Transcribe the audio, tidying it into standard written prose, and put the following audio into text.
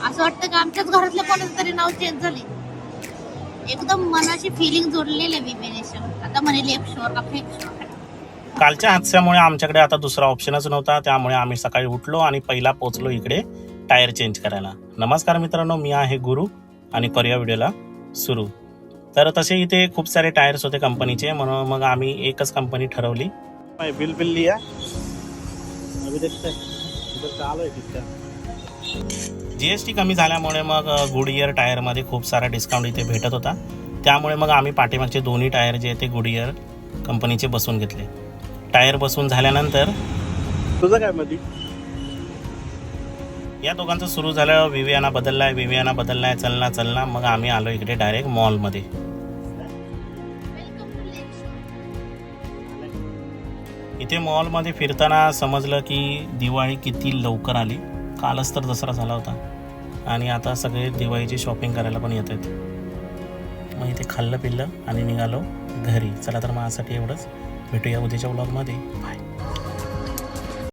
असं वाटतं की आमच्याच घरातल्या कोणाचं तरी नाव चेंज झाले. एकदम मनाची फिलिंग जोडलेली आहे विमेनेशन. आता म्हणे लेफ्ट शोर का फेक शोर. कालच्या हादस्यामुळे आमच्याकडे आता दुसरा ऑप्शनच नव्हता, त्यामुळे आम्ही सकाळी उठलो आणि पहिला पोहोचलो इकडे टायर चेंज करायला. नमस्कार मित्रांनो, मी आहे गुरु आणि करूया व्हिडिओला सुरू. तर तसे इथे खूप सारे टायर्स होते कंपनीचे, म्हणून मग आम्ही एकच कंपनी ठरवली. बिल लिया अभी देखते इधर चालू आहे किती. GST कमी झाल्यामुळे मग गुडइयर टायरमध्ये खूप सारा डिस्काउंट इथे भेटत होता, त्यामुळे मग आम्ही पाठीमागचे दोन्ही टायर जे ते गुडइयर कंपनीचे बसून घेतले. टायर बसून झाल्यानंतर तुझं काय मध्ये या दोघांचं सुरू झालं. विवियाना बदललाय चलना. मग आम्ही आलो इकडे डायरेक्ट मॉलमध्ये. इथे मॉलमध्ये फिरताना समजलं की दिवाळी किती लवकर आली. कालच तर दसरा झाला होता आणि आता सगळे दिवाळीची शॉपिंग करायला पण येत आहेत. मग इथे खाल्लं पिल्लं आणि निघालो घरी. चला तर मग आजसाठी एवढंच. भेटूया उद्याच्या व्लॉगमध्ये. बाय.